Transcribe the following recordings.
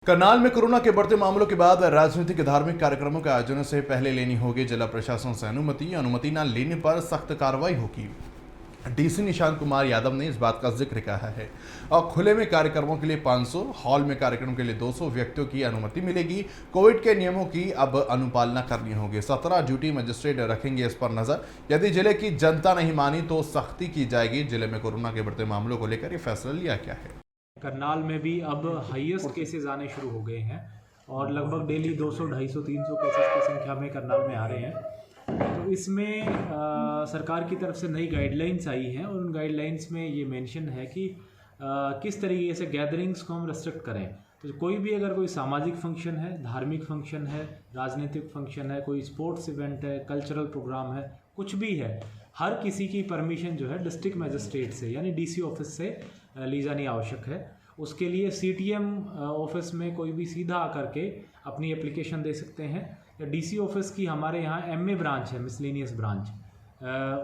करनाल में कोरोना के बढ़ते मामलों के बाद राजनीतिक धार्मिक कार्यक्रमों के आयोजन से पहले लेनी होगी जिला प्रशासन से अनुमति न लेने पर सख्त कार्रवाई होगी। डीसी निशांत कुमार यादव ने इस बात का जिक्र कहा है। और खुले में कार्यक्रमों के लिए 500, हॉल में कार्यक्रम के लिए 200 व्यक्तियों की अनुमति मिलेगी। कोविड के नियमों की अब अनुपालना करनी होगी। 17 ड्यूटी मजिस्ट्रेट रखेंगे इस पर नजर। यदि जिले की जनता नहीं मानी तो सख्ती की जाएगी। जिले में कोरोना के बढ़ते मामलों को लेकर ये फैसला लिया गया है। करनाल में भी अब हाईएस्ट केसेस आने शुरू हो गए हैं और लगभग डेली 200, 250, 300 केसेस की संख्या में करनाल में आ रहे हैं। तो इसमें सरकार की तरफ से नई गाइडलाइंस आई हैं और उन गाइडलाइंस में ये मेंशन है कि किस तरीके से गैदरिंग्स को हम रेस्ट्रिक्ट करें। तो कोई भी अगर कोई सामाजिक फंक्शन है, धार्मिक फंक्शन है, राजनीतिक फंक्शन है, कोई स्पोर्ट्स इवेंट है, कल्चरल प्रोग्राम है, कुछ भी है, हर किसी की परमिशन जो है डिस्ट्रिक्ट मजिस्ट्रेट से यानी डीसी ऑफिस से ली जानी आवश्यक है। उसके लिए सीटीएम ऑफिस में कोई भी सीधा आकर के अपनी एप्लीकेशन दे सकते हैं या डीसी ऑफिस की हमारे यहाँ एमए ब्रांच है, मिसलेनियस ब्रांच,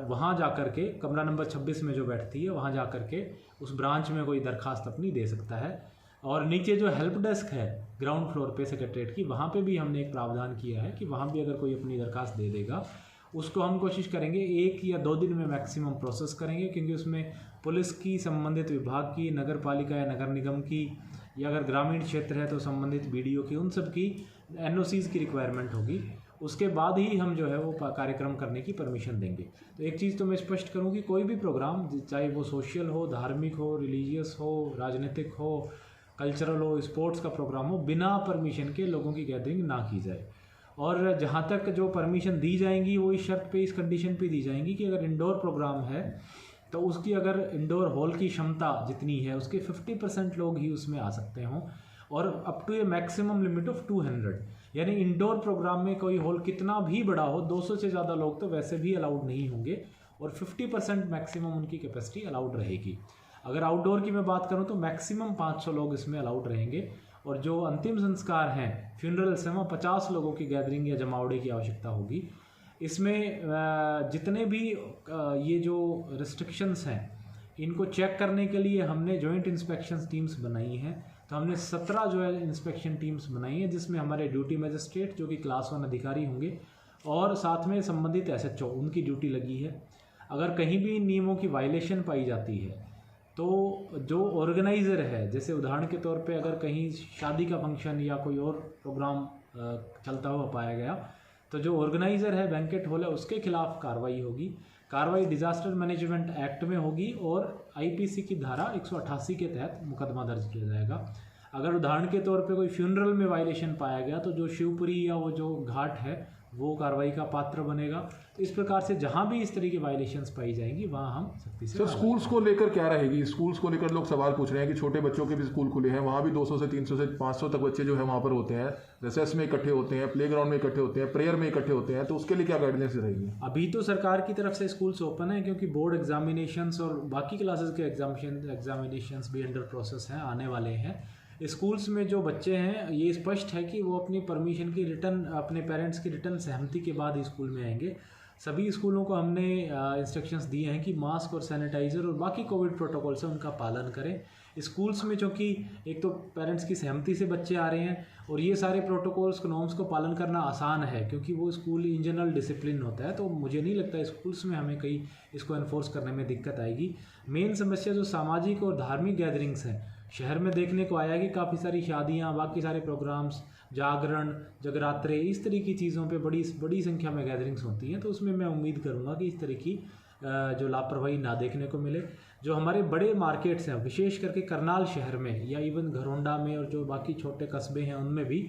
वहाँ जाकर के कमरा नंबर 26 में जो बैठती है वहाँ जाकर के उस ब्रांच में कोई दरखास्त अपनी दे सकता है। और नीचे जो हेल्प डेस्क है ग्राउंड फ्लोर पे सेक्रेटरीट की, वहाँ पे भी हमने एक प्रावधान किया है कि वहाँ भी अगर कोई अपनी दरखास्त दे देगा उसको हम कोशिश करेंगे 1 या 2 दिन में मैक्सिमम प्रोसेस करेंगे, क्योंकि उसमें पुलिस की, संबंधित विभाग की, नगर पालिका या नगर निगम की, या अगर ग्रामीण क्षेत्र है तो संबंधित बीडीओ की, उन सब की एनओसीज़ की रिक्वायरमेंट होगी। उसके बाद ही हम जो है वो कार्यक्रम करने की परमिशन देंगे। तो एक चीज़ तो मैं स्पष्ट करूँ कि कोई भी प्रोग्राम, चाहे वो सोशल हो, धार्मिक हो, रिलीजियस हो, राजनीतिक हो, कल्चरल हो, स्पोर्ट्स का प्रोग्राम हो, बिना परमिशन के लोगों की गैदरिंग ना की जाए। और जहाँ तक जो परमिशन दी जाएंगी वो इस शर्त पे, इस कंडीशन पे दी जाएंगी कि अगर इंडोर प्रोग्राम है तो उसकी अगर इंडोर हॉल की क्षमता जितनी है उसके 50% लोग ही उसमें आ सकते हों, और up to a maximum limit of 200। यानी इंडोर प्रोग्राम में कोई हॉल कितना भी बड़ा हो, 200 से ज़्यादा लोग तो वैसे भी अलाउड नहीं होंगे और 50% मैक्सिमम उनकी कैपेसिटी अलाउड रहेगी। अगर आउटडोर की मैं बात करूँ तो मैक्सिमम 500 लोग इसमें अलाउड रहेंगे। और जो अंतिम संस्कार हैं, फ्यूनरल्स हैं, वहाँ 50 लोगों की गैदरिंग या जमावड़े की आवश्यकता होगी। इसमें जितने भी ये जो रिस्ट्रिक्शंस हैं इनको चेक करने के लिए हमने जॉइंट इंस्पेक्शन टीम्स बनाई हैं। तो हमने 17 जो है इंस्पेक्शन टीम्स बनाई हैं, जिसमें हमारे ड्यूटी मजिस्ट्रेट जो कि क्लास 1 अधिकारी होंगे और साथ में संबंधित एसएचओ, उनकी ड्यूटी लगी है। अगर कहीं भी इन नियमों की वायलेशन पाई जाती है तो जो ऑर्गेनाइज़र है, जैसे उदाहरण के तौर पे अगर कहीं शादी का फंक्शन या कोई और प्रोग्राम चलता हुआ पाया गया तो जो ऑर्गेनाइज़र है, बैंकेट हॉल है, उसके खिलाफ कार्रवाई होगी। कार्रवाई डिज़ास्टर मैनेजमेंट एक्ट में होगी और आईपीसी की धारा 188 के तहत मुकदमा दर्ज किया जाएगा। अगर उदाहरण के तौर पे कोई फ्यूनरल में वायलेशन पाया गया तो जो शिवपुरी या वो जो घाट है वो कार्रवाई का पात्र बनेगा। तो इस प्रकार से जहां भी इस तरह की वायलेशंस पाई जाएंगी वहां हम सख्ती से। सर, स्कूल्स को लेकर क्या रहेगी? स्कूल्स को लेकर लोग सवाल पूछ रहे हैं कि छोटे बच्चों के भी स्कूल खुले हैं, वहाँ भी 200 से 300 से 500 तक बच्चे जो है वहाँ पर होते हैं, रिसेस में इकट्ठे होते हैं, प्लेग्राउंड में इकट्ठे होते हैं, प्रेयर में इकट्ठे होते हैं, तो उसके लिए क्या गाइडेंस रहेगी? अभी तो सरकार की तरफ से स्कूल्स ओपन है, क्योंकि बोर्ड एग्जामिनेशंस और बाकी क्लासेस के एग्जामिनेशंस भी अंडर प्रोसेस हैं, आने वाले हैं। स्कूल्स में जो बच्चे हैं ये स्पष्ट है कि वो अपनी परमिशन की रिटर्न, अपने पेरेंट्स की रिटर्न सहमति के बाद ही स्कूल में आएंगे। सभी स्कूलों को हमने इंस्ट्रक्शंस दिए हैं कि मास्क और सैनिटाइज़र और बाकी कोविड प्रोटोकॉल से उनका पालन करें। स्कूल्स में चूँकि एक तो पेरेंट्स की सहमति से बच्चे आ रहे हैं और ये सारे प्रोटोकॉल्स नॉर्म्स को पालन करना आसान है, क्योंकि वो स्कूल इन जनरल डिसिप्लिन होता है। तो मुझे नहीं लगता स्कूल्स में हमें कहीं इसको एनफोर्स करने में दिक्कत आएगी। मेन समस्या जो सामाजिक और धार्मिक गैदरिंग्स हैं, शहर में देखने को आया कि काफ़ी सारी शादियाँ, बाकी सारे प्रोग्राम्स, जागरण, जगरात्रे, इस तरह की चीज़ों पे बड़ी संख्या में गैदरिंग्स होती हैं। तो उसमें मैं उम्मीद करूँगा कि इस तरह की जो लापरवाही ना देखने को मिले। जो हमारे बड़े मार्केट्स हैं, विशेष करके करनाल शहर में या इवन घरोंडा में और जो बाकी छोटे कस्बे हैं उनमें भी,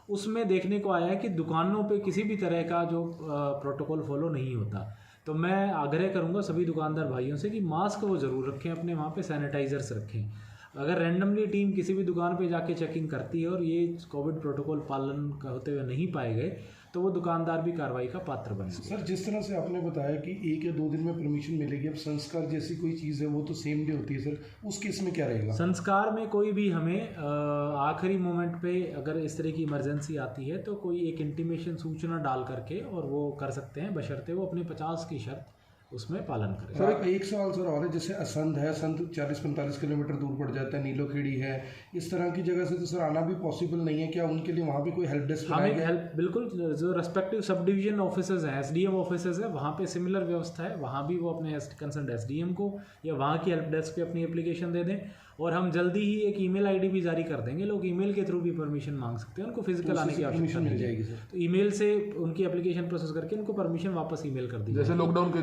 उसमें देखने को आया है कि दुकानों पे किसी भी तरह का जो प्रोटोकॉल फॉलो नहीं होता। तो मैं आग्रह करूँगा सभी दुकानदार भाइयों से कि मास्क वो ज़रूर रखें, अपने वहाँ पे सैनिटाइज़र्स रखें। अगर रैंडमली टीम किसी भी दुकान पे जाके चेकिंग करती है और ये कोविड प्रोटोकॉल पालन होते हुए नहीं पाए गए तो वो दुकानदार भी कार्रवाई का पात्र बनेंगे। सर, जिस तरह से आपने बताया कि 1 या 2 दिन में परमिशन मिलेगी, अब संस्कार जैसी कोई चीज़ है वो तो सेम डे होती है सर, उस केस में क्या रहेगा? संस्कार में कोई भी हमें आखिरी मोमेंट पे अगर इस तरह की इमरजेंसी आती है तो कोई एक इंटीमेशन, सूचना डाल करके और वो कर सकते हैं, बशर्ते वो अपने 50 की शर्त उसमें पालन करें। सर एक सवाल सर और है, जैसे असंध है, असंध 40-45 किलोमीटर दूर पड़ जाता है, नीलोखेड़ी है, इस तरह की जगह से तो सर आना भी पॉसिबल नहीं है क्या? उनके लिए वहाँ भी कोई हेल्प डेस्क हमें बनाया गया है? हेल्प बिल्कुल, जो रेस्पेक्टिव सब डिवीजन ऑफिसर्स हैं, एसडीएम ऑफिसर्स है, वहाँ पे सिमिलर व्यवस्था है, वहाँ भी वो अपने कंसर्न एसडीएम को या वहाँ की हेल्प डेस्क पे अपनी एप्लीकेशन दे दें। और हम जल्दी ही एक ईमेल आईडी भी जारी कर देंगे, लोग ईमेल के थ्रू भी परमिशन मांग सकते हैं, उनको फिजिकल आने की आवश्यकता मिल नहीं जाएगी है। सर। तो ईमेल से उनकी एप्लीकेशन प्रोसेस करके उनको परमिशन वापस ईमेल कर दी जैसे लॉकडाउन के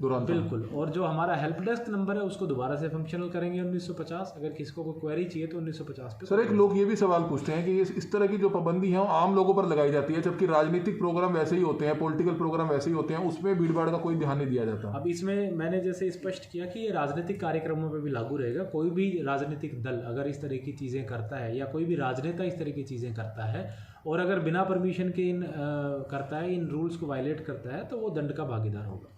दौरान था। बिल्कुल। और जो हमारा हेल्प डेस्क नंबर है उसको दोबारा से फंक्शनल करेंगे 1950। अगर किसी को कोई क्वेरी चाहिए तो 1950 पे। सर एक लोग ये भी सवाल पूछते हैं कि इस तरह की जो पाबंदी है वो आम लोगों पर लगाई जाती है, जबकि राजनीतिक प्रोग्राम वैसे ही होते हैं, पॉलिटिकल प्रोग्राम वैसे ही होते हैं, उसमें भीड़ भाड़ का कोई ध्यान नहीं दिया जाता। अब इसमें मैंने जैसे स्पष्ट किया कि ये राजनीतिक कार्यक्रमों पे भी लागू रहेगा। कोई भी राजनीतिक दल अगर इस तरह की चीज़ें करता है या कोई भी राजनेता इस तरह की चीज़ें करता है और अगर बिना परमिशन के इन रूल्स को वायलेट करता है तो वो दंड का भागीदार होगा।